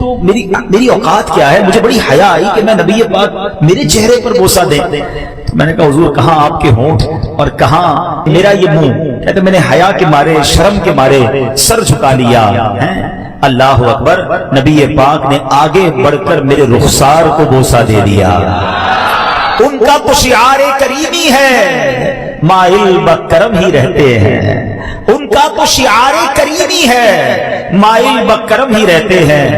تو میری اوقات کیا ہے؟ مجھے بڑی حیا آئی کہ میں نبی پاک میرے چہرے پر بوسہ دیں. تو میں نے کہا حضور کہاں آپ کے ہونٹ اور کہاں میرا یہ منہ؟ کہتے میں نے حیا کے مارے شرم کے مارے سر جھکا لیا. اللہ اکبر. نبی پاک نے آگے بڑھ کر میرے رخسار کو بوسہ دے دیا. ان کا تو شعار کریمی ہے مائل بکرم ہی رہتے ہیں. ان کا تو شعار کریمی ہے مائل بکرم ہی رہتے ہیں.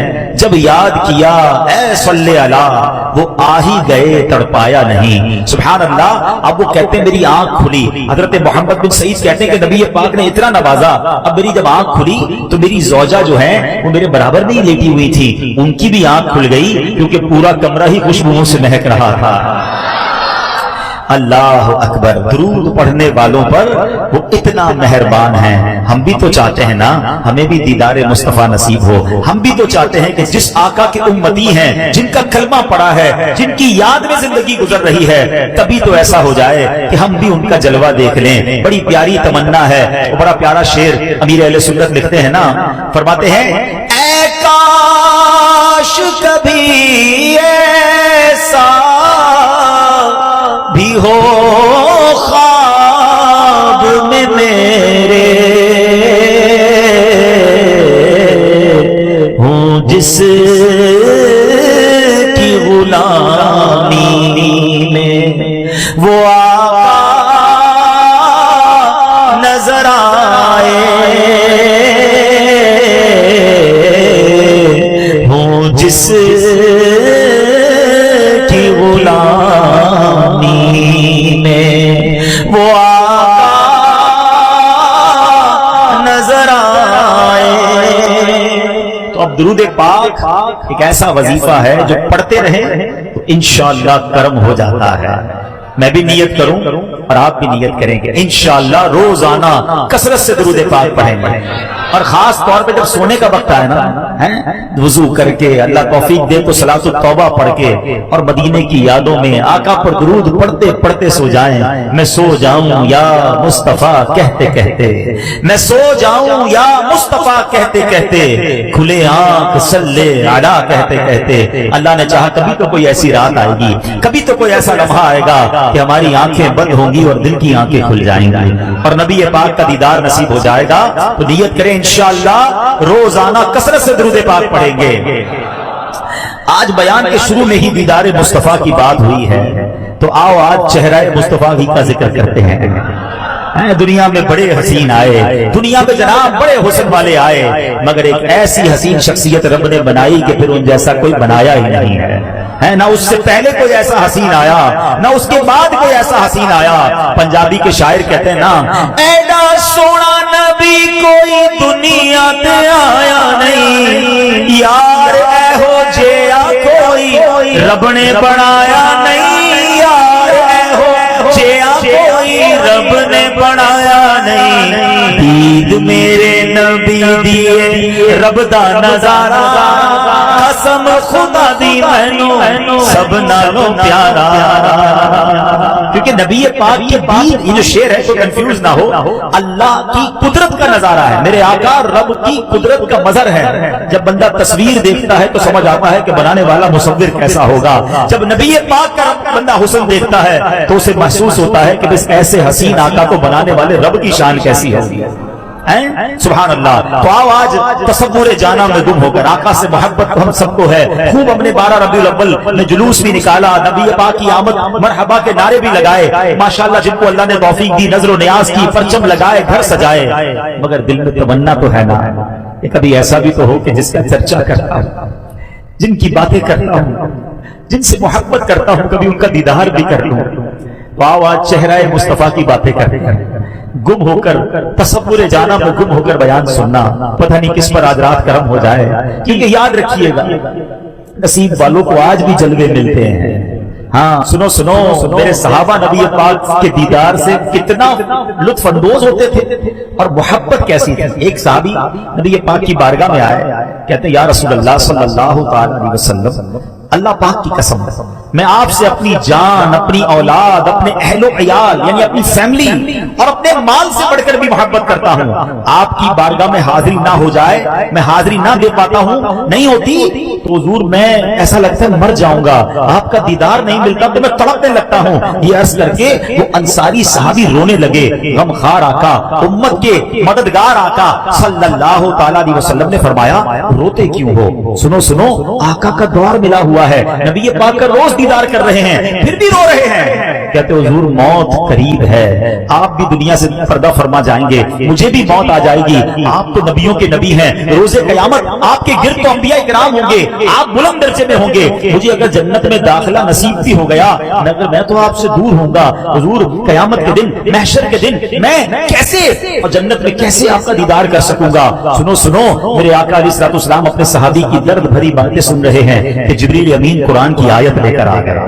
جب یاد کیا اے صلی اللہ وہ آ ہی گئے تڑپایا نہیں. سبحان اللہ. اب وہ کہتے ہیں میری آنکھ کھلی. حضرت محمد بن سعید کہتے ہیں کہ نبی پاک نے اتنا نوازا. اب میری جب آنکھ کھلی تو میری زوجہ جو ہے وہ میرے برابر نہیں لیٹی ہوئی تھی, ان کی بھی آنکھ کھل گئی کیونکہ پورا کمرہ ہی خوشبوؤں سے مہک رہا تھا. اللہ اکبر. درود پڑھنے والوں پر وہ اتنا مہربان ہیں. ہم بھی تو چاہتے ہیں نا ہمیں بھی دیدار مصطفیٰ نصیب ہو. ہم بھی تو چاہتے ہیں کہ جس آقا کے امتی ہیں, جن کا کلمہ پڑا ہے, جن کی یاد میں زندگی گزر رہی ہے, کبھی تو ایسا ہو جائے کہ ہم بھی ان کا جلوہ دیکھ لیں. بڑی پیاری تمنا ہے. وہ بڑا پیارا شعر امیر اہل سنت لکھتے ہیں نا, فرماتے ہیں اے کاش کبھی ایسا بھی ہو خواب میں میرے, ہوں جس کی غلامی میں وہ آقا نظر آئے, ہوں جس کی غلامی میں وہ آقا نظر آئے. تو اب درود پاک ایک ایسا وظیفہ ہے جو پڑھتے رہیں تو انشاءاللہ کرم ہو جاتا ہے. میں بھی نیت کروں اور آپ بھی نیت کریں گے انشاءاللہ روزانہ کثرت سے درود پاک پڑھیں گے. اور خاص طور پہ جب سونے کا وقت آئے نا, وضو کر کے اللہ توفیق دے تو صلاۃ التوبہ پڑھ کے اور مدینے کی یادوں میں آقا پر درود پڑھتے پڑھتے سو جائیں. میں سو جاؤں یا مصطفیٰ کہتے کہتے, میں سو جاؤں یا مصطفیٰ کہتے کہتے, کھلے آنکھ صلی علی کہتے کہتے. اللہ نے چاہا کبھی تو کوئی ایسی رات آئے گی, کبھی تو کوئی ایسا لمحہ آئے گا کہ ہماری آنکھیں بند ہوں گی اور دل کی آنکھیں کھل جائیں گی اور نبی پاک کا دیدار نصیب ہو جائے گا. تو نیت کریں انشاءاللہ روزانہ کثرت سے درود پاک پڑھیں گے. آج بیان کے شروع میں ہی دیدار مصطفیٰ کی بات ہوئی ہے, تو آؤ آج چہرہ مصطفیٰ ہی کا ذکر کرتے ہیں. دنیا میں بڑے حسین آئے, دنیا میں جناب بڑے حسن والے آئے, مگر ایک ایسی حسین شخصیت رب نے بنائی کہ پھر ان جیسا کوئی بنایا ہی نہیں ہے. نہ اس سے پہلے کوئی ایسا حسین آیا, نہ اس کے بعد کوئی ایسا حسین آیا. پنجابی کے شاعر کہتے ہیں نا, ایڈا سونا نبی کوئی دنیا تے آیا نہیں, یار اے ہو جیا کوئی رب نے بنایا نہیں, یار اے ہو جیا کوئی رب نے بنایا نہیں. دید میرے نبی دیے رب دا نظارہ, قسم خدا دی مینوں سب نالوں پیارا. کیونکہ نبی پاک کی دید, یہ جو شعر ہے تو کنفیوز نہ ہو, اللہ کی قدرت کا نظارہ ہے. میرے آقا رب کی قدرت کا مظہر ہے. جب بندہ تصویر دیکھتا ہے تو سمجھ آتا ہے کہ بنانے والا مصور کیسا ہوگا. جب نبی پاک کا بندہ حسن دیکھتا ہے تو اسے محسوس ہوتا ہے کہ بس ایسے حسین آقا کو بنانے والے رب کی شان کیسی ہوگی. سبحان اللہ. تو آؤ آج تصور جانا میں گم ہو کر, آقا سے محبت ہم سب کو ہے. خوب ہم نے 12 ربیع الاول میں جلوس بھی نکالا, نبی پاک کی آمد مرحبا کے نعرے بھی لگائے. ماشاءاللہ جن کو اللہ نے توفیق دی, نظر و نیاز کی, پرچم لگائے, گھر سجائے. مگر دل میں تمنا تو ہے نا کہ کبھی ایسا بھی تو ہو کہ جس کا چرچا کرتا ہوں, جن کی باتیں کرتا ہوں, جن سے محبت کرتا ہوں, کبھی ان کا دیدار بھی کر لوں. تو آؤ آج چہرہ مصطفیٰ کی باتیں کرتے ہیں, گم ہو کر تصور جانا میں گم ہو کر بیان سننا. پتہ نہیں کس پر آج رات کرم ہو جائے, کیونکہ یاد رکھیے گا نصیب والوں کو آج بھی جلوے ملتے ہیں. ہاں سنو سنو, میرے صحابہ نبی پاک کے دیدار سے کتنا لطف اندوز ہوتے تھے اور محبت کیسی تھی. ایک صحابی نبی پاک کی بارگاہ میں آئے, کہتے ہیں یا رسول اللہ صلی اللہ علیہ وسلم اللہ پاک کی قسم میں آپ سے اپنی جان، اپنی اولاد، اپنے اہل و عیال یعنی اپنی فیملی اور اپنے مال سے بڑھ کر بھی محبت کرتا ہوں. آپ کی بارگاہ میں حاضری نہ ہو جائے، میں حاضری نہ دے پاتا ہوں، نہیں ہوتی تو حضور میں ایسا لگتا ہے مر جاؤں گا، آپ کا دیدار نہیں ملتا تو میں تڑپنے لگتا ہوں. یہ عرض کر کے وہ انصاری صحابی رونے لگے. غمخوار آقا، امت کے مددگار آقا صلی اللہ تعالی علیہ وسلم نے فرمایا روتے کیوں ہو؟ سنو سنو، آقا کا دور ملا ہوا ہے، نبی پاک کا روز دیدار کر رہے ہیں، پھر بھی رو رہے ہیں. کہتے حضور موت قریب ہے، آپ بھی دنیا سے پردہ فرما جائیں گے، مجھے بھی موت آ جائے گی. آپ تو نبیوں کے نبی ہیں، روز قیامت آپ کے گرد تو انبیاء کرام ہوں گے، آپ بلند درجے میں ہوں گے. مجھے اگر جنت میں داخلہ نصیب بھی ہو گیا مگر میں تو آپ سے دور ہوں گا. حضور قیامت کے دن، محشر کے دن میں کیسے اور جنت میں کیسے آپ کا دیدار کر سکوں گا؟ سنو سنو، میرے آقا علیہ الصلوۃ والسلام اپنے صحابی کی درد بھری باتیں سن رہے ہیں کہ جبریل امین قرآن کی آیت لے کر آ گیا.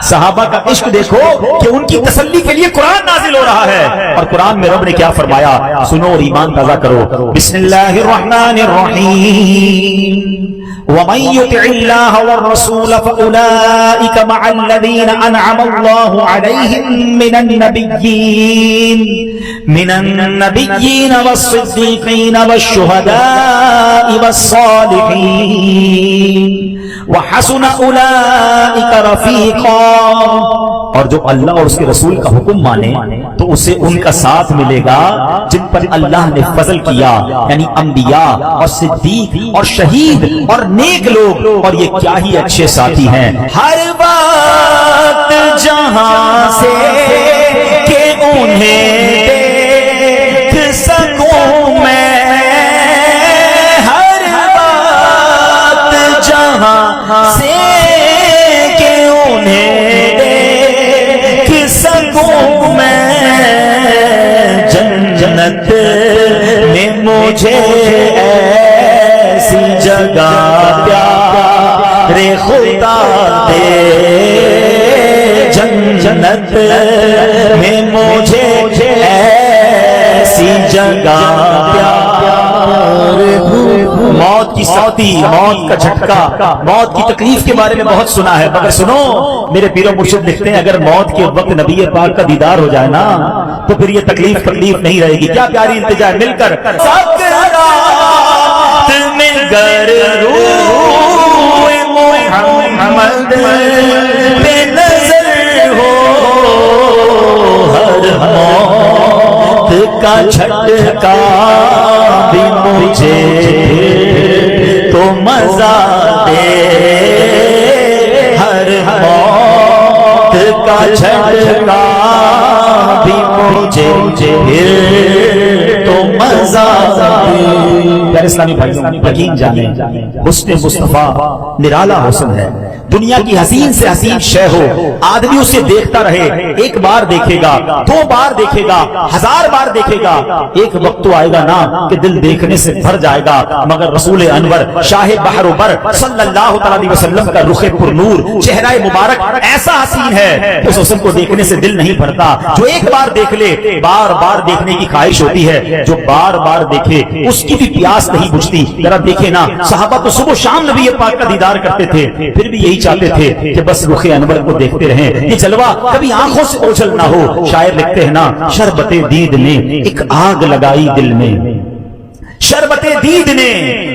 صحابہ کا عشق دیکھو کہ ان کی تسلی کے لیے قرآن نازل ہو رہا ہے، اور قرآن میں رب نے کیا فرمایا سنو اور ایمان تازہ کرو. بسم اللہ الرحمن الرحیم وَمَن يُطِعِ اللَّهَ وَالرَّسُولَ فَأُولَٰئِكَ مَعَ الَّذِينَ أَنْعَمَ اللَّهُ عَلَيْهِم مِّنَ النَّبِيِّينَ وَالصِّدِّيقِينَ وَالشُّهَدَاءِ وَالصَّالِحِينَ وَحَسُنَ أُولَٰئِكَ رَفِيقًا. اور جو اللہ اور اس کے رسول کا حکم مانے تو اسے ان کا ساتھ ملے گا جن پر اللہ نے فضل کیا، یعنی انبیاء اور صدیق اور شہید اور نیک لوگ، اور یہ کیا ہی اچھے ساتھی ہیں. ہر وقت جہاں سے کہ انہیں دیکھ سکوں میں، ہر وقت جہاں سے کہ انہیں سکوں میں، جنت میں مجھے ایسی جگہ پیارے خدا دے، جنت میں مجھے ایسی جگہ پیارے. موت کی سختی، موت کا جھٹکا، موت کی تکلیف کے بارے میں بہت سنا ہے، مگر سنو میرے پیر و مرشد لکھتے ہیں اگر موت کے وقت نبی پاک کا دیدار ہو جائے نا تو پھر یہ تکلیف نہیں رہے گی. کیا پیاری التجا ہے، مل کر سکرات میں گر روح محمد پہ نظر ہو، ہر موت کا جھٹکا بھی مجھے تو مزہ دے، ہر موت کا جھٹکا بھی مجھے تو مزہ دے. پیارے اسلامی بھائیوں، یقین جانے حسن مصطفیٰ نرالا حسن ہے. دنیا کی حسین سے حسین شے ہو، آدمی اسے دیکھتا رہے، ایک بار دیکھے گا، دو بار دیکھے گا، 1000 بار دیکھے گا، ایک وقت تو آئے گا نا کہ دل دیکھنے سے بھر جائے گا. مگر رسول انور شاہ بحر و بر صلی اللہ علیہ وسلم کا رخ پر نور، چہرہ مبارک ایسا حسین ہے کہ اس حسن کو دیکھنے سے دل نہیں بھرتا. جو ایک بار دیکھ لے بار بار دیکھنے کی خواہش ہوتی ہے، جو بار بار دیکھے اس کی بھی پیاس نہیں بجھتی. ذرا دیکھے نا، صحابہ تو صبح شام نبی پاک کا دیدار کرتے تھے، پھر بھی یہی چاہتے تھے کہ بس رخ انور کو دیکھتے رہیں، یہ جلوہ کبھی آنکھوں سے اوجھل نہ ہو. شاعر لکھتے ہیں نا شربت دید نے ایک آگ لگائی دل میں، شربت دید نے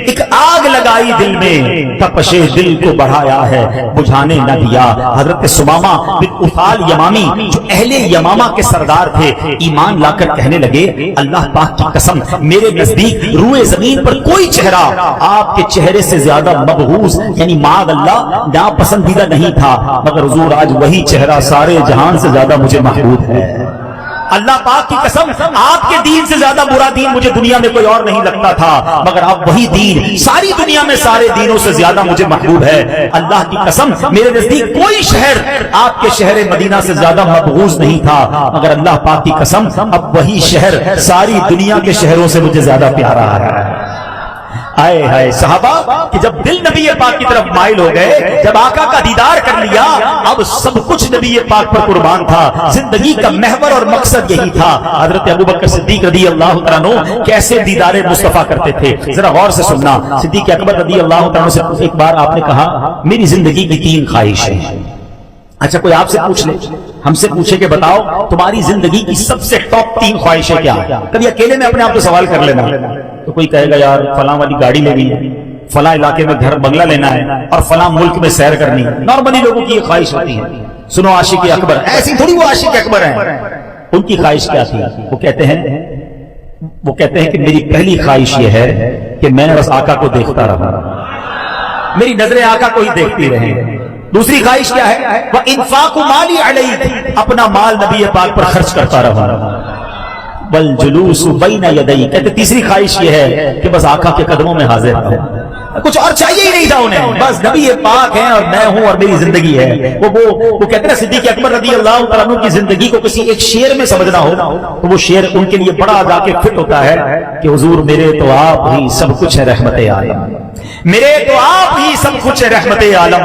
ایک آگ لگائی دل میں، تپش دل کو بڑھایا ہے بجھانے نہ دیا. حضرت سمامہ بن افال یمامی جو اہل یمامہ کے سردار تھے ایمان لا کر کہنے لگے اللہ پاک کی قسم میرے نزدیک روئے زمین پر کوئی چہرہ آپ کے چہرے سے زیادہ مبغوض یعنی معاذ اللہ ناپسندیدہ نہیں تھا، مگر حضور آج وہی چہرہ سارے جہان سے زیادہ مجھے محبوب ہے. اللہ پاک کی قسم آپ کے دین سے زیادہ برا دین مجھے دنیا میں کوئی اور نہیں لگتا تھا، مگر آپ وہی دین ساری دنیا میں سارے دینوں سے زیادہ مجھے محبوب ہے. اللہ کی قسم میرے نزدیک کوئی شہر آپ کے شہر مدینہ سے زیادہ مبغوض نہیں تھا، مگر اللہ پاک کی قسم اب وہی شہر ساری دنیا کے شہروں سے مجھے زیادہ پیارا ہے. آئے ہائے صحابہ کہ جب دل نبی پاک کی طرف مائل ہو گئے، جب آقا کا دیدار کر لیا، اب سب کچھ نبی پاک پر قربان تھا، زندگی کا محور اور مقصد یہی تھا۔ حضرت ابوبکر صدیق رضی اللہ تعالیٰ عنہ کیسے دیدار مصطفیٰ کرتے تھے، ذرا غور سے سننا۔ صدیق اکبر رضی اللہ تعالیٰ عنہ سے ایک بار آپ نے کہا میری زندگی کی 3 خواہشیں ہیں۔ اچھا کوئی آپ سے پوچھ لے، ہم سے پوچھے کہ بتاؤ تمہاری زندگی کی سب سے ٹاپ 3 خواہشیں کیا ہیں؟ کبھی اکیلے میں اپنے آپ کو سوال کر لینا۔ تو کوئی کہے گا یار فلاں والی گاڑی لینی ہے، فلاں علاقے میں گھر بنگلہ لینا ہے، اور فلاں ملک میں سیر کرنی ہے۔ نارملی لوگوں کی یہ خواہش ہوتی ہے۔ سنو عاشق اکبر، ایسی تھوڑی وہ عاشق اکبر ہیں، ان کی خواہش کیا تھی؟ وہ کہتے ہیں کہ میری پہلی خواہش یہ ہے کہ میں بس آقا کو دیکھتا رہا، میری نظریں آقا کو ہی دیکھتی رہیں۔ دوسری خواہش کیا ہے؟ وہ انفاق مالی علیہ، اپنا مال نبی پاک پر خرچ کرتا رہا۔ والجلوس بین یدی، کہتے تیسری خواہش یہ ہے کہ بس آقا کے قدموں میں حاضر رہوں، کچھ اور چاہیے ہی نہیں تھا انہیں، بس نبی پاک ہیں اور میں ہوں اور میری زندگی ہے۔ وہ کہتے ہیں صدیق اکبر رضی اللہ تعالیٰ عنہ کی زندگی کو کسی ایک شعر میں سمجھنا ہو تو وہ شعر ان کے لیے بڑا جا کے فٹ ہوتا ہے کہ حضور میرے تو آپ ہی سب کچھ ہے رحمت عالم، میرے تو آپ ہی سب کچھ ہے رحمت عالم،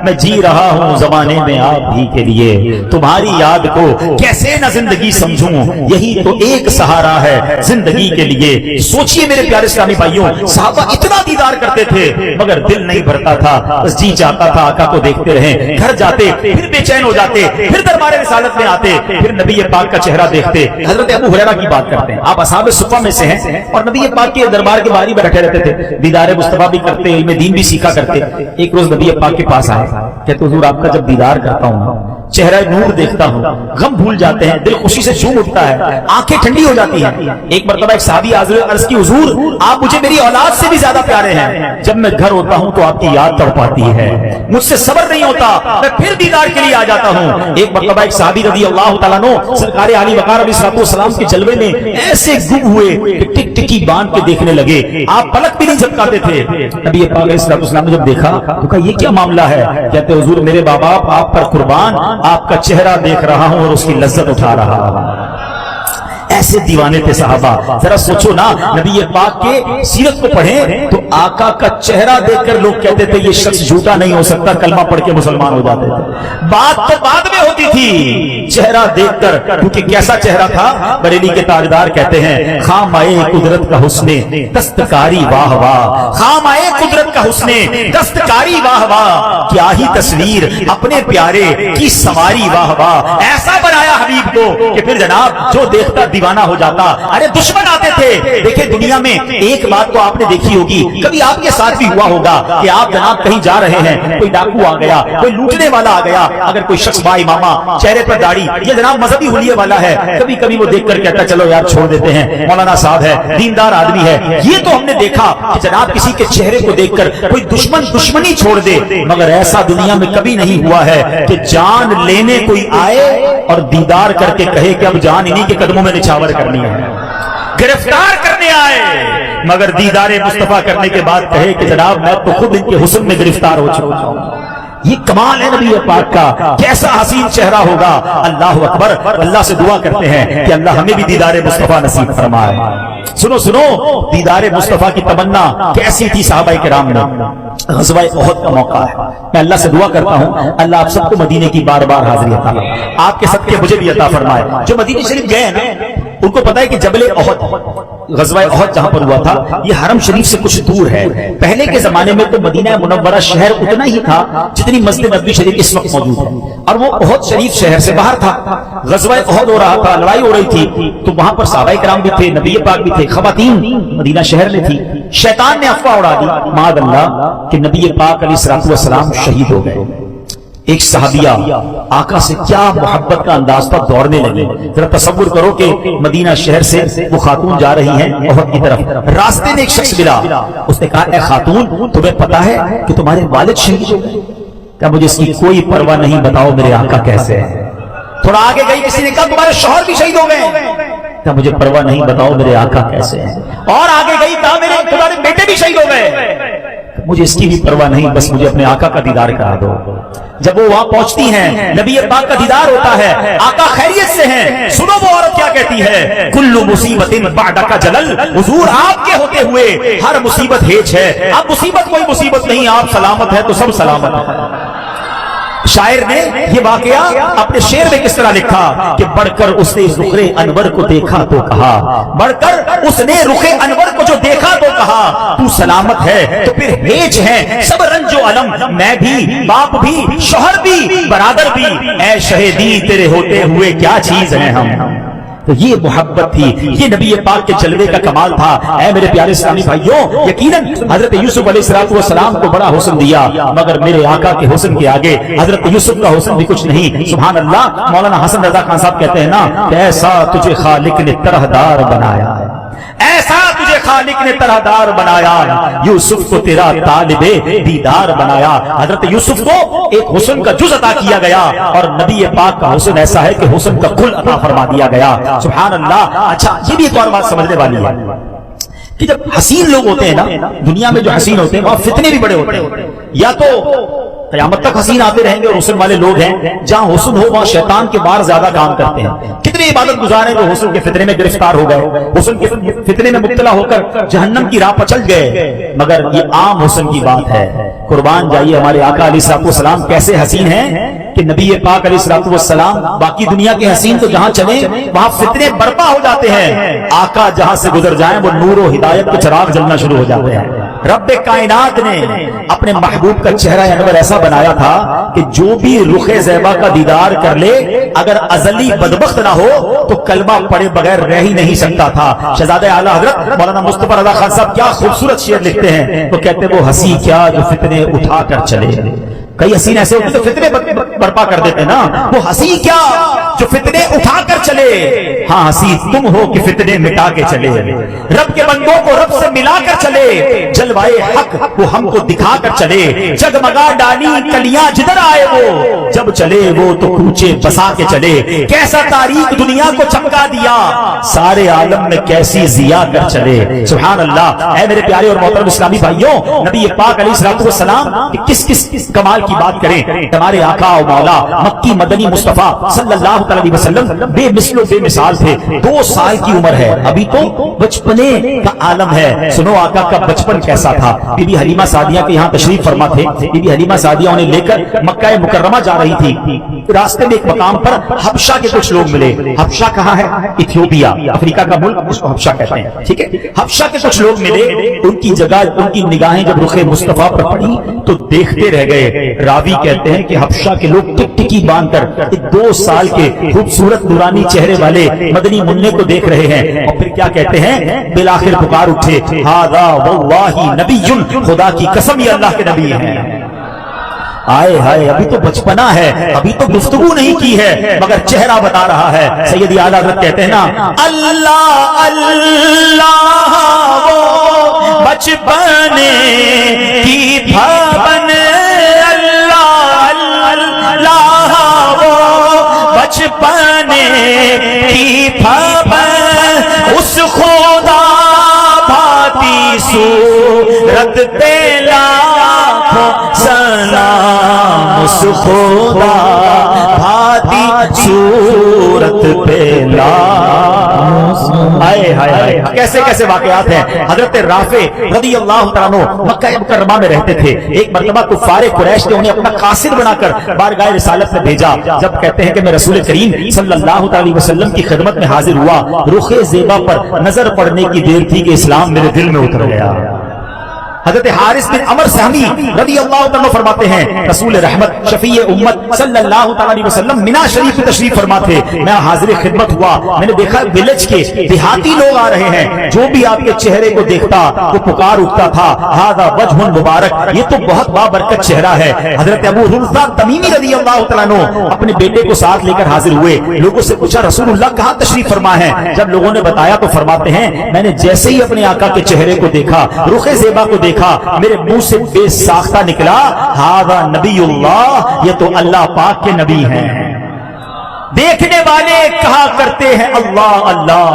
میں جی رہا ہوں زمانے میں آپ ہی کے لیے، تمہاری یاد کو کیسے نہ زندگی سمجھوں، یہی تو ایک سہارا ہے زندگی کے لیے۔ سوچئے میرے پیارے اسلامی بھائیوں، صحابہ اتنا دیدار کرتے تھے مگر دل نہیں بھرتا تھا، بس جی چاہتا تھا آقا کو دیکھتے رہیں۔ گھر جاتے پھر بے چین ہو جاتے، پھر دربار رسالت میں آتے، پھر نبی پاک کا چہرہ دیکھتے۔ حضرت ابو ہریرہ کی بات کرتے ہیں، آپ اصحاب صفہ میں سے ہیں اور نبی پاک کے دربار کے باہر بیٹھے رہتے تھے، دیدار مصطفیٰ بھی کرتے، علم دین بھی سیکھا کرتے۔ ایک روز نبی پاک کے پاس آئے، کہتے حضور آپ کا جب دیدار کرتا ہوں، چہرہ نور دیکھتا ہوں، غم بھول جاتے ہیں، دل خوشی سے جھوم اٹھتا ہے، آنکھیں ٹھنڈی ہو جاتی ہیں۔ ایک مرتبہ ایک صحابی عرض کی حضور آپ مجھے میری اولاد سے بھی زیادہ پیارے ہیں، جب میں گھر ہوتا ہوں تو آپ کی یاد تڑپاتی ہے، مجھ سے صبر نہیں ہوتا، میں پھر دیدار کے لیے آ جاتا ہوں۔ ایک مرتبہ ایک صحابی رضی اللہ تعالیٰ عنہ سرکار علی وقار علیہ السلام کے جلوے میں ایسے گم ہوئے کہ ٹک ٹکی باندھ کے دیکھنے لگے، آپ پلک بھی نہیں جھپکاتے تھے۔ نبی پاک علیہ السلام نے جب دیکھا تو کہا یہ کیا معاملہ ہے؟ کہتے حضور میرے باپ آپ پر قربان، آپ کا چہرہ دیکھ رہا ہوں اور اس کی لذت اٹھا رہا ہوں۔ ایسے دیوانے تھے صحابہ، ذرا سوچو نا، نبی پاک کے سیرت کو پڑھیں تو آقا کا چہرہ دیکھ کر لوگ کہتے تھے یہ شخص جھوٹا نہیں ہو سکتا، کلمہ پڑھ کے مسلمان ہو جاتے تھے۔ بات تو بعد میں ہوتی تھی، چہرہ دیکھ کر، کیونکہ کیسا چہرہ تھا؟ بریلی کے تاجدار کہتے ہیں خام آئے قدرت کا حسن دستکاری واہ واہ، خام آئے قدرت کا حسن دستکاری واہ واہ، کیا ہی تصویر اپنے پیارے کی سواری واہ واہ، ایسا بنایا حبیب کو کہ پھر جناب جو دیکھتا دیوانہ ہو جاتا۔ ارے دشمن آتے تھے، دیکھیں دنیا میں ایک بات تو آپ نے دیکھی ہوگی، کبھی آپ کے ساتھ بھی ہوا ہوگا کہ آپ جناب کہیں جا رہے ہیں، کوئی ڈاکو آ گیا، کوئی لوٹنے والا آ گیا، اگر کوئی شخص با امامہ، چہرے پر داڑھی، یہ جناب مذہبی حلیے والا ہے، کبھی کبھی وہ دیکھ کر کہتا چلو یار چھوڑ دیتے ہیں، مولانا صاحب ہے، دیندار آدمی ہے۔ یہ تو ہم نے دیکھا کہ جناب کسی کے چہرے کو دیکھ کر کوئی دشمن دشمنی چھوڑ دے، مگر ایسا دنیا میں کبھی نہیں ہوا ہے کہ جان لینے کوئی آئے اور دیدار کر کے کہے کہ اب جان انہی کے قدموں میں نچھاور کرنی ہے، گرفتار کرنے آئے مگر دیدار مصطفیٰ کرنے کے بعد کہے کہ جناب میں تو خود ان کے حسن میں گرفتار ہو چکا ہوں۔ یہ کمال ہے نبی پاک کا، کیسا حسین چہرہ ہوگا۔ اللہ اکبر، اللہ سے دعا کرتے ہیں کہ اللہ ہمیں بھی دیدار مصطفیٰ نصیب فرمائے۔ سنو سنو، دیدار مصطفیٰ کی تمنا کیسی تھی صحابہ کرام میں۔ غزوہ احد کا موقع ہے، میں اللہ سے دعا کرتا ہوں اللہ آپ سب کو مدینے کی بار بار حاضری عطا فرمائے، آپ کے صدقے مجھے بھی عطا فرمائے۔ جو مدینے شریف گئے ہیں نا ان کو پتا ہے کہ جبل احد، غزوہ احد جہاں پر ہوا تھا یہ حرم شریف سے کچھ دور ہے۔ پہلے کے زمانے میں تو مدینہ منورہ شہر اتنا ہی تھا جتنی مسجد نبوی شریف اس وقت موجود ہے، اور وہ احد شریف شہر سے باہر تھا۔ غزوہ احد ہو رہا تھا، لڑائی ہو رہی تھی، تو وہاں پر صحابہ کرام بھی تھے، نبی پاک بھی تھے، خواتین مدینہ شہر میں تھی۔ شیطان نے افواہ اڑا دی معاذ اللہ کہ نبی پاک علیہ السلام شہید ہو گئے۔ ایک صحابیہ آقا سے کیا محبت کا انداز تھا، دوڑنے لگے۔ ذرا تصور کرو کہ مدینہ شہر سے وہ خاتون جا رہی ہیں احد کی طرف، راستے میں ایک شخص ملا، اس نے کہا اے خاتون تمہیں پتا ہے کہ تمہارے والد شہید ہو گئے؟ کہا مجھے اس کی کوئی پرواہ نہیں، بتاؤ میرے آقا کیسے ہیں؟ تھوڑا آگے گئی کسی نے کہا تمہارے شوہر بھی شہید ہو گئے؟ کہا مجھے پرواہ نہیں، بتاؤ میرے آقا کیسے ہیں؟ اور آگے گئی کہا تمہارے بیٹے بھی شہید ہو گئے؟ مجھے اس کی بھی پرواہ نہیں، بس مجھے اپنے آقا کا دیدار کرا دو۔ جب وہ وہاں پہنچتی ہیں نبی پاک کا دیدار ہوتا ہے، آقا خیریت سے ہیں، سنو وہ عورت کیا کہتی ہے، کل مصیبت بعدک جلل، حضور آپ کے ہوتے ہوئے ہر مصیبت ہیچ ہے، اب مصیبت کوئی مصیبت نہیں، آپ سلامت ہے تو سب سلامت ہے۔ شاعر نے یہ واقعہ اپنے شعر میں کس طرح لکھا کہ بڑھ کر اس نے رخ انور کو دیکھا تو کہا، بڑھ کر اس نے رخ انور کو جو دیکھا تو کہا تو سلامت ہے تو پھر ہیج ہے سب رنج و علم، میں بھی، باپ بھی، شوہر بھی، برادر بھی، اے شہیدی تیرے ہوتے ہوئے کیا چیز ہیں ہم۔ تو یہ محبت تھی، یہ نبی پاک کے جلوے کا کمال تھا۔ اے میرے پیارے اسلامی بھائیوں، یقیناً حضرت یوسف علیہ السلام کو بڑا حسن دیا، مگر میرے آقا کے حسن کے آگے حضرت یوسف کا حسن بھی کچھ نہیں۔ سبحان اللہ۔ مولانا حسن رضا خان صاحب کہتے ہیں نا کہ ایسا تجھے خالق نے طرح دار بنایا ہے، ایسا تجھے خالق نے طرح دار بنایا، یوسف کو تیرا طالب دیدار بنایا۔ حضرت یوسف کو ایک حسن کا جز عطا کیا گیا اور نبی پاک کا حسن ایسا ہے کہ حسن کا کل عطا فرما دیا گیا۔ سبحان اللہ۔ اچھا، یہ بھی ایک اور بات سمجھنے والی ہے کہ جب حسین لوگ ہوتے ہیں نا دنیا میں، جو حسین ہوتے ہیں وہاں فتنے بھی بڑے ہوتے ہیں، یا تو قیامت تک حسین آتے رہیں گے اور حسن والے لوگ ہیں، جہاں حسن ہو وہاں شیطان کے بار زیادہ کام کرتے ہیں۔ کتنے عبادت گزار ہیں جو حسن کے فتنے میں گرفتار ہو گئے، حسن کے فتنے میں مبتلا ہو کر جہنم کی راہ پر چل گئے، مگر یہ عام حسن کی بات ہے۔ قربان جائیے ہمارے آقا علیہ السلام کیسے حسین ہیں کہ نبی پاک علیہ السلام باقی دنیا کے حسین تو جہاں چلیں وہاں فتنے برپا ہو جاتے ہیں، آقا جہاں سے گزر جائیں وہ نور و ہدایت کے چراغ جلنا شروع ہو جاتے ہیں۔ رب کائنات نے اپنے محبوب کا چہرہ انور ایسا بنایا تھا کہ جو بھی رخ زیبا کا دیدار کر لے اگر ازلی بدبخت نہ ہو تو کلمہ پڑھے بغیر رہ ہی نہیں سکتا تھا۔ شہزادہ اعلیٰ حضرت مولانا مصطفیٰ رضا خان صاحب کیا خوبصورت شعر لکھتے ہیں، وہ کہتے ہیں وہ ہنسی کیا جو فتنے اٹھا کر چلے۔ کئی حسین ایسے ہوتے تو فتنے برپا کر دیتے نا، وہ ہنسی کیا جو فتنے اٹھا کر چلے، ہاں ہنسی تم ہو کہ فتنے مٹا کے چلے، رب کے بندوں کو رب سے ملا کر چلے، جلوائے حق وہ ہم کو دکھا کر چلے، جگمگا ڈالی کلیاں جدھر آئے وہ، جب چلے وہ تو کوچے بسا کے چلے، کیسا تاریخ دنیا کو چمکا دیا، سارے عالم میں کیسی ضیا کر چلے۔ سبحان اللہ۔ اے میرے پیارے اور محترم اسلامی بھائیوں، نبی پاک علیہ السلام کس کس کمال کی بات کریں، ہمارے آقا و مولا مکی مدنی مصطفیٰ صلی اللہ علیہ وسلم بے مثل و بے مثال تھے۔ 2 سال کی عمر ہے، ابھی تو بچپنے کا عالم ہے۔ سنو آقا کا بچپن کیسا تھا۔ بی بی حلیمہ سعدیہ کے یہاں تشریف فرما تھے، بی بی حلیمہ سعدیہ انہیں لے کر مکہ مکرمہ جا رہی تھی، راستے میں ایک مقام پر حبشہ کے کچھ لوگ ملے۔ حبشہ کہاں ہے؟ ایتھیوپیا، افریقہ کا ملک، اس کو حبشہ کہتے ہیں، ٹھیک ہے۔ حبشہ کے کچھ لوگ ملے، ان کی جگہ ان کی نگاہیں جب رخ مصطفیٰ پر پڑی تو دیکھتے رہ گئے۔ راوی کہتے ہیں کہ حبشہ کے لوگ ٹک ٹکی باندھ کر 2 سال کے خوبصورت نورانی چہرے والے مدنی منع کو دیکھ رہے ہیں، اور پھر کیا کہتے ہیں، بالآخر پکار اٹھے، ہذا واللہ نبی، خدا کی قسم یہ اللہ کے نبی ہیں۔ آئے ہائے، ابھی تو بچپنا ہے، ابھی تو گفتگو نہیں کی ہے، مگر چہرہ بتا رہا ہے۔ سیدی اعلیٰ حضرت کہتے ہیں نا، اللہ اللہ وہ بچپن کی بھون، بچپن کی بھون، اس خدا بھاتی صورت پہ لاکھوں سلام، اس خدا بھاتی صورت پہ لاکھوں۔ آئے ہائے، کیسے کیسے واقعات ہیں۔ حضرت رافع رضی اللہ تعالیٰ عنہ مکہ مکرمہ میں رہتے تھے، ایک مرتبہ کفار قریش نے انہیں اپنا قاصد بنا کر بارگاہ رسالت میں بھیجا۔ جب کہتے ہیں کہ میں رسول کریم صلی اللہ علیہ وسلم کی خدمت میں حاضر ہوا، رخ زیبا پر نظر پڑنے کی دیر تھی کہ اسلام میرے دل میں اتر گیا۔ حضرت حارث بن عمر سہمی رضی اللہ عنہ فرماتے ہیں رسول رحمت شفیع امت صلی اللہ علیہ وسلم منا شریف میں تشریف فرما تھے، میں حاضر خدمت ہوا، میں نے دیکھا ویلیج کے دیہاتی لوگ آ رہے ہیں، جو بھی آپ کے چہرے کو دیکھتا وہ پکار اٹھتا تھا، ھذا وجہ مبارک، یہ تو بہت بابرکت چہرہ ہے۔ حضرت ابو رلفہ تمیمی رضی اللہ تعالیٰ عنہ اپنے بیٹے کو ساتھ لے کر حاضر ہوئے، لوگوں سے پوچھا رسول اللہ کہاں تشریف فرما ہے؟ جب لوگوں نے بتایا تو فرماتے ہیں میں نے جیسے ہی اپنے آقا کے چہرے کو دیکھا، رخ زیبا کو دیکھا، میرے منہ سے بے ساختہ نکلا، ھذا نبی اللہ، یہ تو اللہ پاک کے نبی ہیں۔ دیکھنے والے کہا کرتے ہیں اللہ اللہ،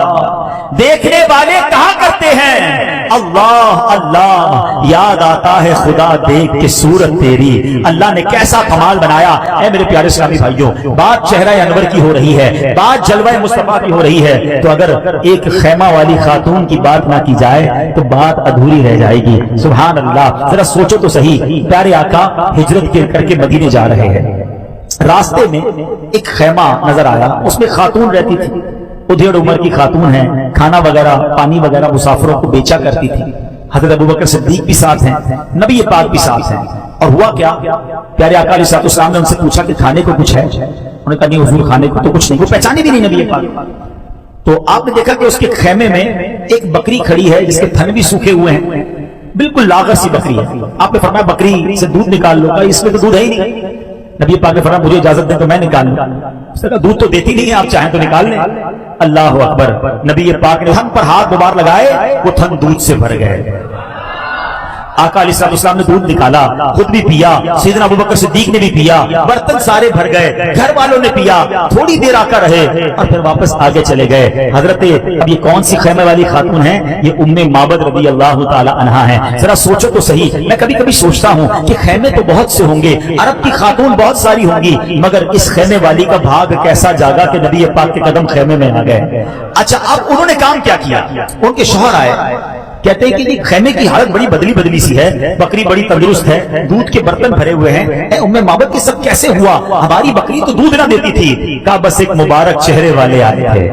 دیکھنے والے کہاں کرتے ہیں اللہ اللہ، یاد آتا ہے خدا دیکھ کے صورت تیری، اللہ نے کیسا کمال بنایا۔ اے میرے پیارے اسلامی بھائیوں، بات چہرہ انور کی ہو رہی ہے، بات جلوہ مصطفیٰ کی ہو رہی ہے، تو اگر ایک خیمہ والی خاتون کی بات نہ کی جائے تو بات ادھوری رہ جائے گی۔ سبحان اللہ، ذرا سوچو تو صحیح، پیارے آقا ہجرت کر کے مدینے جا رہے ہیں، راستے میں ایک خیمہ نظر آیا، اس میں خاتون رہتی تھی، ادھیڑ عمر کی خاتون ہے، کھانا وغیرہ پانی وغیرہ مسافروں کو بیچا کرتی تھی۔ حضرت ابوبکر صدیق بھی ساتھ ہیں، نبی پاک بھی ساتھ ہیں، اور ہوا کیا، پیارے آقا علیہ السلام نے ان سے پوچھا کہ کھانے کو کچھ ہے؟ انہوں نے کہا نہیں حضور کھانے کو تو کچھ نہیں، وہ پہچانے بھی نہیں نبی پاک۔ تو آپ نے دیکھا کہ اس کے خیمے میں ایک بکری کھڑی ہے جس کے تھن بھی سوکھے ہوئے ہیں، بالکل لاغر سی بکری ہے۔ آپ نے فرمایا بکری سے دودھ نکال لو، اس میں تو دودھ ہے ہی نہیں۔ نبی پاک نے فرمایا مجھے اجازت دیں تو میں نکال لوں۔ اس نے کہا دودھ تو دیتی نہیں ہے، آپ چاہیں تو نکال لیں۔ اللہ اکبر، نبی پاک نے تھن پر ہاتھ دوبار لگائے، وہ تھن دودھ سے بھر گئے۔ آقا علیہ السلام نے دودھ نکالا، خود بھی پیا، سیدنا ابوبکر صدیق نے بھی پیا، برتن سارے بھر گئے، گھر والوں نے پیا، تھوڑی دیر آقا رہے اور پھر واپس آگے چلے گئے۔ حضرت اب یہ کون سی خیمے والی خاتون ہیں؟ یہ ام معبد رضی اللہ تعالی عنہا ہیں۔ ذرا سوچو تو صحیح، میں کبھی کبھی سوچتا ہوں کہ خیمے تو بہت سے ہوں گے، عرب کی خاتون بہت ساری ہوں گی، مگر اس خیمے والی کا بھاگ کیسا جاگا کہ نبی پاک کے قدم خیمے میں آ گئے۔ اچھا اب انہوں نے کام کیا کیا؟ ان کے شوہر آئے، کہتے ہیں کہ خیمے کی حالت بڑی بدلی سی ہے، بکری بڑی تندرست ہے، دودھ کے برتن بھرے ہوئے ہیں، اے ام معبد کی سب کیسے ہوا؟ ہماری بکری تو دودھ نہ دیتی تھی۔ کہا بس ایک مبارک چہرے والے آئے تھے،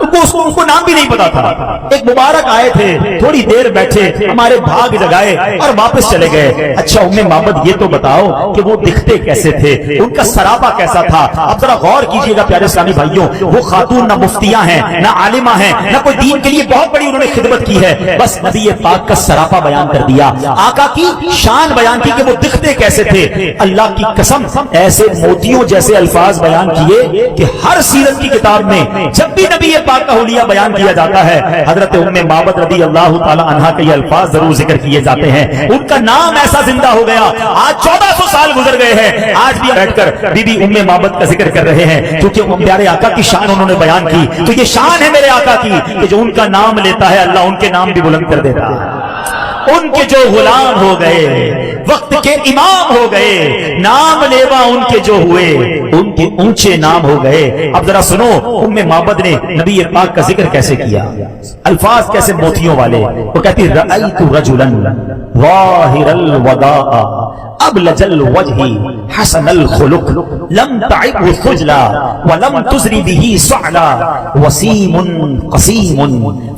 ان کو نام بھی نہیں پتا تھا، ایک مبارک آئے تھے، تھوڑی دیر بیٹھے، ہمارے بھاگ جگائے اور واپس چلے گئے۔ اچھا ام معبد یہ تو بتاؤ کہ وہ دکھتے کیسے تھے، ان کا سراپا کیسا تھا؟ اب ذرا غور کیجئے گا پیارے اسلامی بھائیوں، وہ خاتون نہ مفتیاں ہیں، نہ عالمہ ہیں، نہ کوئی دین کے لیے بہت بڑی انہوں نے خدمت کی ہے، بس نبی پاک کا سراپا بیان کر دیا، آقا کی شان بیان کی کہ وہ دکھتے کیسے تھے۔ اللہ کی قسم ایسے موتیوں جیسے الفاظ بیان کیے کہ ہر سیرت کی کتاب میں جب بھی نبی پاک کا حلیہ بیان کیا جاتا ہے، حضرت ام معبد رضی اللہ تعالی عنہا کے یہ الفاظ ضرور ذکر کیے جاتے ہیں۔ ان کا نام ایسا زندہ ہو گیا، آج 1400 سال گزر گئے ہیں، آج بھی بیٹھ کر بی بی ام معبد کا ذکر کر رہے ہیں، کیونکہ پیارے آقا کی شان انہوں نے بیان کی۔ تو یہ شان ہے میرے آقا کی کہ جو ان کا نام لیتا ہے اللہ ان کے نام بھی بلند کر دیتا ہے۔ ان کے جو غلام ہو گئے، وقت کے امام ہو گئے، نام لیوا ان کے جو ہوئے، ان کے اونچے نام ہو گئے۔ اب ذرا سنو ام معبد نے نبی پاک کا ذکر کیسے کیا، الفاظ کیسے موتیوں والے۔ وہ کہتی رأیت رجلا ظاہر الوداع ابلج الوجہ حسن الخلق لم تعبه خجلا ولم تزر به صعلا وسیم قسیم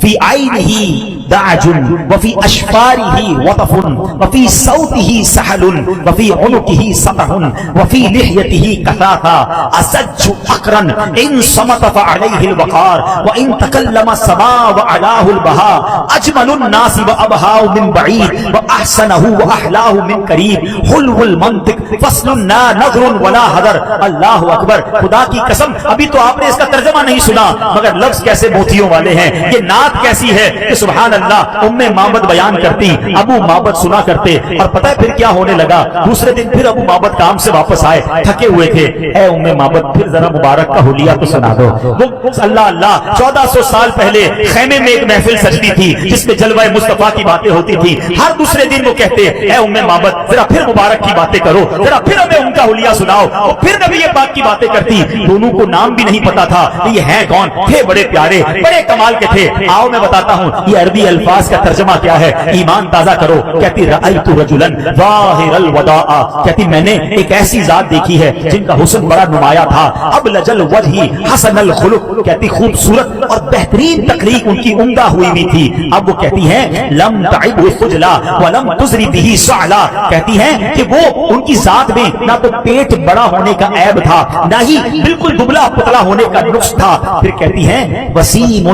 فی عینه دعج وفی اشفاره وطف وفی صوته سحل وفی عنقه سطح وفی لحیته کثاثا اسج اقرن ان صمت فعلیه الوقار وان تکلم سما وعلاه البهاء اجمل الناس وابهاء من بعید واحسنه واحلاه من قریب حلو المنطق فصل لا نظر ولا حذر۔ اللہ اکبر، خدا کی قسم ابھی تو آپ نے اس کا ترجمہ نہیں سنا، مگر لفظ کیسے موتیوں والے ہیں۔ یہ نعت کیسی ہے کہ سبحان اللہ، ام معبد بیان کرتی، ابو معبد سنا کرتے، اور پتہ ہے پھر کیا ہونے لگا؟ دوسرے دن پھر ابو معبد کام سے واپس آئے، تھکے ہوئے تھے۔ اے ام معبد پھر ذرا مبارک کا حلیہ تو سنا دو۔ وہ اللہ اللہ 1400 سال پہلے خیمے میں ایک محفل سجتی تھی جس میں جلوہ مصطفیٰ کی باتیں ہوتی تھی، ہر دوسرے دن وہ کہتے اے ام معبد ذرا پھر مبارک کی باتیں کرو، ذرا پھر ہمیں ان کا حلیہ سناؤ، اور پھر نبی پاک کی باتیں کرتی۔ دونوں کو نام بھی نہیں پتا تھا یہ ہیں کون، تھے بڑے پیارے، بڑے کمال کے تھے۔ آؤ میں بتاتا ہوں یہ عربی الفاظ کا ترجمہ کیا ہے، ایمان تازہ کرو۔ کہتی رأیت رجلا ظاہر الوداع، کہتی میں نے ایک ایسی ذات دیکھی ہے جن کا حسن بڑا نمایاں تھا، ابلج الوجہ حسن الخلق، کہتی خوبصورت اور بہترین تخلیق ان کی عمدہ ہوئی ہوئی تھی۔ اب وہ کہتی ہیں لم تعب خجلا ولم تزری به صعلا، کہتی ہیں کہ وہ ان کی ذات میں نہ تو پیٹ بڑا ہونے کا عیب تھا، نہ ہی بالکل دبلا پتلا ہونے کا نقص تھا۔ پھر کہتی ہیں وسیم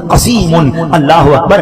قسیم، اللہ اکبر،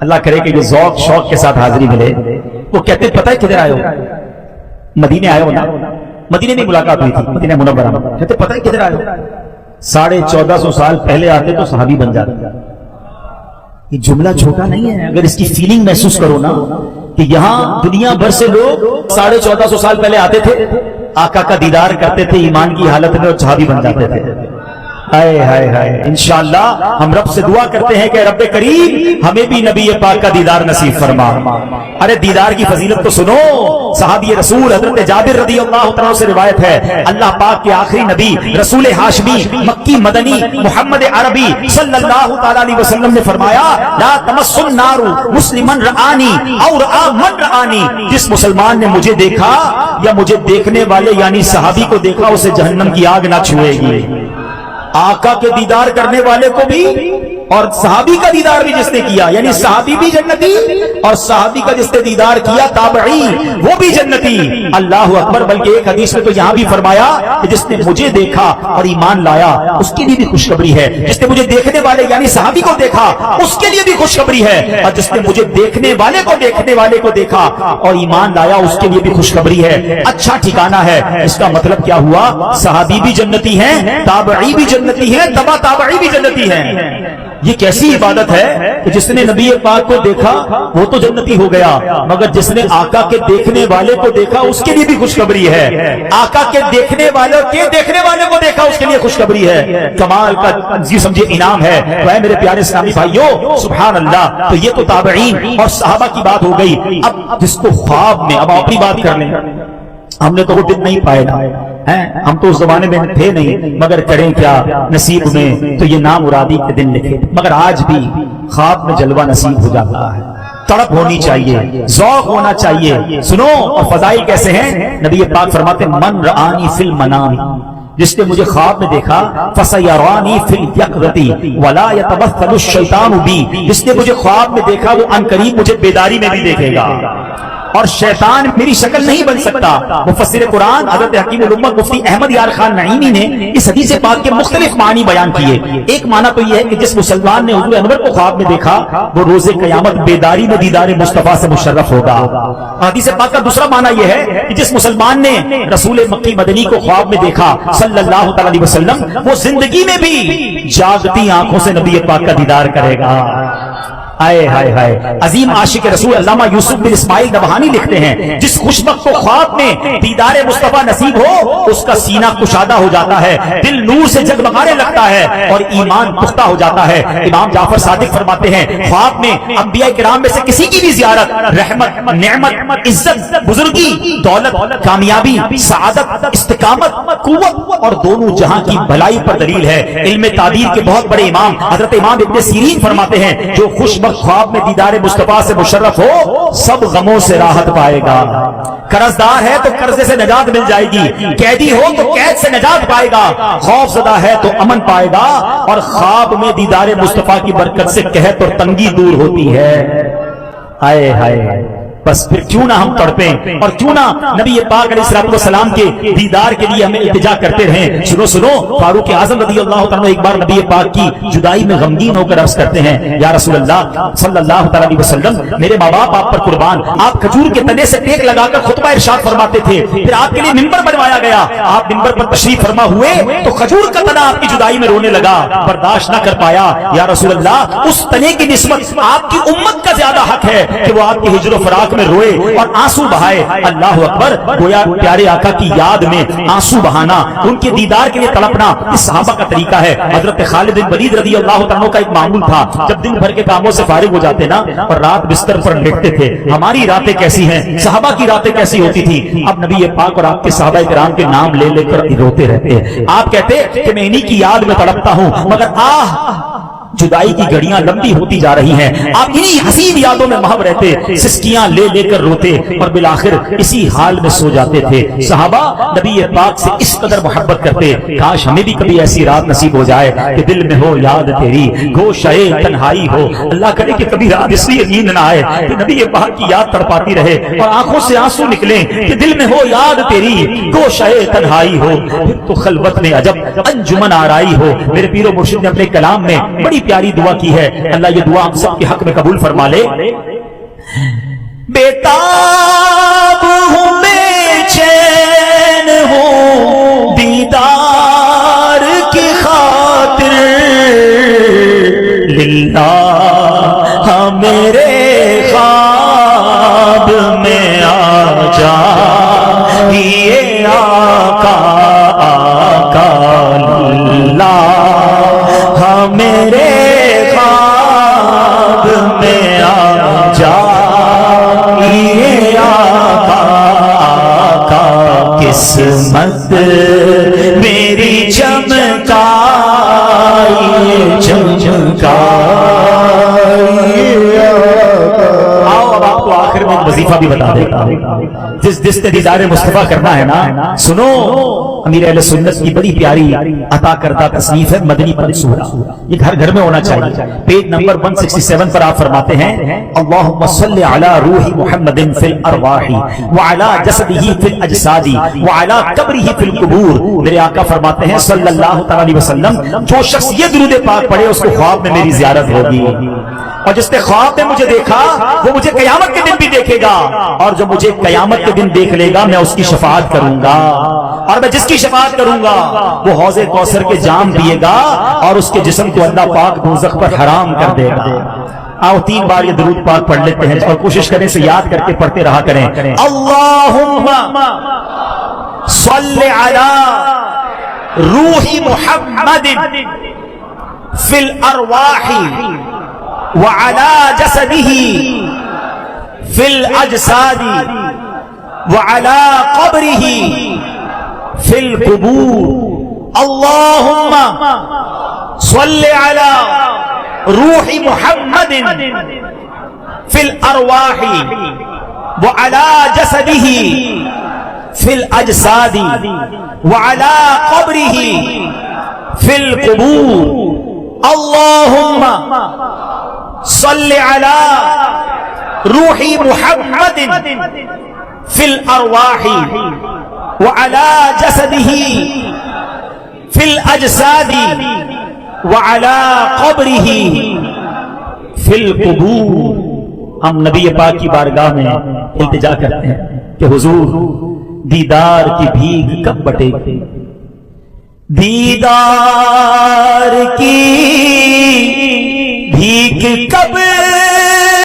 اللہ کرے کہ جو ذوق شوق کے ساتھ حاضری ملے. وہ کہتے پتہ ہے کدھر آئے ہو؟ مدینے آئے ہو نا. مدینے میں ملاقات ہوئی تھی, مدینہ منورہ میں. کہتے پتہ ہے کدھر آئے ہو؟ 1450 سال پہلے آتے تو صحابی بن جاتے. یہ جملہ چھوٹا نہیں ہے. اگر اس کی فیلنگ محسوس کرو نا کہ یہاں دنیا بھر سے لوگ 1450 سال پہلے آتے تھے, آقا کا دیدار کرتے تھے ایمان کی حالت میں, اور صحابی بن جاتے تھے. ہائے ہائے ہائے. انشاءاللہ ہم رب سے دعا کرتے ہیں کہ رب کریم ہمیں بھی نبی پاک کا دیدار نصیب فرما. ارے دیدار کی فضیلت تو سنو. صحابی رسول حضرت جابر رضی اللہ عنہ سے روایت ہے, اللہ پاک کے آخری نبی رسول ہاشمی مکی مدنی محمد عربی صلی اللہ تعالی علیہ وسلم نے فرمایا, لا تمس النار مسلمن رآنی اور من رآنی. جس مسلمان نے مجھے دیکھا یا مجھے دیکھنے والے یعنی صحابی کو دیکھا, اسے جہنم کی آگ نہ چھوئے گی. آقا کے دیدار کرنے والے کو بھی اور صحابی کا دیدار بھی جس نے کیا, یعنی صحابی بھی جنتی اور صحابی کا جس نے دیدار کیا تابعی وہ بھی جنتی. اللہ اکبر. بلکہ ایک حدیث میں تو یہاں بھی فرمایا کہ جس نے مجھے دیکھا اور ایمان لایا اس کے لیے بھی خوشخبری ہے. جس نے مجھے دیکھنے والے یعنی صحابی کو دیکھا اس کے لیے بھی خوشخبری ہے, اور جس نے مجھے دیکھنے والے کو دیکھا اور ایمان لایا اس کے لیے بھی خوشخبری ہے. اچھا ٹھکانہ ہے. اس کا مطلب کیا ہوا؟ صحابی بھی جنتی ہیں, تابعی بھی جنتی ہیں, تبع تابعی بھی جنتی ہیں. یہ کیسی عبادت ہے کہ جس نے نبی پاک کو دیکھا وہ تو جنتی ہو گیا, مگر جس نے آقا کے دیکھنے والے کو دیکھا اس کے لیے بھی خوشخبری ہے. آقا کے دیکھنے والے کو دیکھا اس کے لیے خوشخبری ہے. کمال کا جی سمجھے انعام ہے. تو اے میرے پیارے اسلامی بھائیو سبحان اللہ. تو یہ تو تابعین اور صحابہ کی بات ہو گئی. اب جس کو خواب میں, اب اپنی بات کر لیں. ہم نے تو وہ دن نہیں پائے نا, ہم تو اس زمانے میں تھے نہیں, مگر کریں کیا نصیب میں تو یہ نام مرادی کے دن لکھے. مگر آج بھی خواب میں جلوہ نصیب ہو جاتا ہے. تڑپ ہونی چاہیے, ذوق ہونا چاہیے. سنو اور فضائل کیسے ہیں. نبی پاک فرماتے من رآنی فی المنام, جس نے مجھے خواب میں دیکھا فسیرانی فی الیقظۃ ولا یتمثل الشیطان بی, جس نے مجھے خواب میں دیکھا وہ ان قریب مجھے بیداری میں بھی دیکھے گا, اور شیطان میری شکل نہیں بن سکتا. مفسر قرآن حضرت حکیم الامت مفتی احمد یار خان نعیمی نے اس حدیث پاک کے مختلف معنی بیان کیے. ایک معنی تو یہ ہے کہ جس مسلمان نے حضور انور کو خواب میں دیکھا وہ روز قیامت بیداری میں دیدار مصطفیٰ سے مشرف ہوگا. حدیث پاک کا دوسرا معنی یہ ہے کہ جس مسلمان نے رسول مکی مدنی کو خواب میں دیکھا صلی اللہ تعالی علیہ وسلم, وہ زندگی میں بھی جاگتی آنکھوں سے نبی پاک کا دیدار کرے گا. ہائے ہائے ہائے. عظیم عاشق رسول علامہ یوسف بن اسماعیل نبہانی لکھتے ہیں, جس خوشبخت کو خواب میں دیدار مصطفیٰ نصیب ہو اس کا سینہ کشادہ ہو جاتا ہے, دل نور سے جگمگانے لگتا ہے اور ایمان پختہ ہو جاتا ہے. امام جعفر صادق فرماتے ہیں خواب میں انبیاء کرام میں سے کسی کی بھی زیارت رحمت, نعمت, عزت, بزرگی, دولت, کامیابی, سعادت, استقامت, قوت اور دونوں جہاں کی بھلائی پر دلیل ہے. علم تعبیر کے بہت بڑے امام حضرت امام ابن سیرین فرماتے ہیں جو خوشبخت خواب میں دیدار مصطفیٰ سے مشرف ہو سب غموں سے راحت پائے گا. قرضدار ہے تو قرضے سے نجات مل جائے گی, قیدی ہو تو قید سے نجات پائے گا, خوف زدہ ہے تو امن پائے گا, اور خواب میں دیدار مصطفیٰ کی برکت سے قحط اور تنگی دور ہوتی ہے. ہائے ہائے. بس پھر کیوں نہ ہم تڑپیں اور کیوں نہ نبی پاک علیہ الصلوۃ والسلام کے دیدار کے لیے ہمیں التجا کرتے رہیں. سنو فاروق اعظم رضی اللہ تعالیٰ ایک بار نبی پاک کی جدائی میں غمگین ہو کر عرض کرتے ہیں یا رسول اللہ صلی اللہ تعالیٰ علیہ وسلم, میرے ماں باپ آپ پر قربان. آپ کھجور کے تنے سے ٹیک لگا کر خطبہ ارشاد فرماتے تھے, پھر آپ کے لیے منبر بنوایا گیا, آپ منبر پر تشریف فرما ہوئے تو کھجور کا تنا آپ کی جدائی میں رونے لگا, برداشت نہ کر پایا. یا رسول اللہ اس تنے کی نسبت آپ کی امت کا زیادہ حق ہے کہ وہ آپ کی ہجر و فراق میں روئے اور آنسو بہائے. اللہ اکبر. گویا پیارے آقا کی یاد میں آنسو بہانا, ان کے دیدار کے لیے تڑپنا اس صحابہ کا طریقہ ہے. حضرت خالد بن ولید رضی اللہ تعالیٰ کا ایک معمول تھا, جب دن بھر کے کاموں سے فارغ ہو جاتے نا اور رات بستر پر لیٹتے تھے. ہماری راتیں کیسی ہیں, صحابہ کی راتیں کیسی ہوتی تھی. اب نبی پاک اور آپ کے صحابہ کرام کے نام لے لے کر روتے رہتے. آپ کہتے کہ میں انہی کی یاد میں تڑپتا ہوں, مگر جدائی کی گھڑیاں لمبی ہوتی جا رہی ہیں. آپ انہی حسین یادوں میں محو رہتے, سسکیاں لے لے کر روتے اور بالآخر اسی حال میں سو جاتے تھے. صحابہ نبی پاک سے اس قدر محبت کرتے, کاش ہمیں بھی کبھی ایسی رات نصیب ہو جائے کہ دل میں ہو یاد تیری, گوشہ تنہائی ہو. اللہ کرے کہ کبھی رات اس لیے نیند نہ آئے کہ نبی پاک کی یاد تڑپاتی رہے اور آنکھوں سے آنسو نکلیں کہ دل میں ہو یاد تیری, گوشہ تنہائی ہو. پھر تو خلوت میں عجب انجمن آرائی ہو. میرے پیر و مرشد نے اپنے کلام میں بڑی پیاری دعا کی ہے. اللہ یہ دعا ہم سب کے حق میں قبول فرما لے. بیتاب ہوں بے چین ہوں دیدار کی خاطر للہ میرے خواب میں آ جا یہ آقا آقا للہ میرے خواب میں آ جا یہ آقا آقا قسمت میری چمکائی چمکائی. آؤ اب آپ کو آخر میں وظیفہ بھی بتا دیتا ہوں. جس نے دیدار مصطفیٰ کرنا ہے نا, سنو, امیر اہل سنت کی بڑی پیاری عطا کردہ تصنیف ہے مدنی پن سورہ. یہ گھر گھر میں ہونا چاہیے. پیج نمبر 167 پر آپ فرماتے ہیں اللہم صلی علی روح محمد فی الارواح وعلی جسدہ فی الاجساد وعلی قبرہ فی القبور. میرے آقا فرماتے ہیں صلی اللہ علیہ وسلم, جو شخص یہ درود پاک پڑھے اس کو خواب میں میری زیارت ہوگی, اور جس نے خواب میں مجھے دیکھا وہ مجھے قیامت کے دن بھی دیکھے گا, اور جو مجھے قیامت کے دن دیکھ لے گا میں اس کی شفاعت کروں گا, اور میں جس کی شفاعت کروں گا وہ حوض کوثر کے جام پیے گا اور اس کے جسم کو اللہ پاک دوزخ پر حرام کر دے گا. آؤ 3 بار یہ درود پاک پڑھ لیتے ہیں اور کوشش کریں سے یاد کر کے پڑھتے رہا کریں. اللہم صلی علی روح محمد فی الارواح وعلى جسده في الأجساد وعلى قبره في القبور. اللهم صل على روح محمد في الأرواح وعلى جسده في الأجساد وعلى قبره في القبور. اللهم صل على روح محمد في الأرواح وعلى جسده في الأجساد وعلى قبره في القبور. ہم نبی پاک کی بارگاہ میں التجا کرتے ہیں کہ حضور دیدار کی بھیک کب بٹے گی, دیدار کی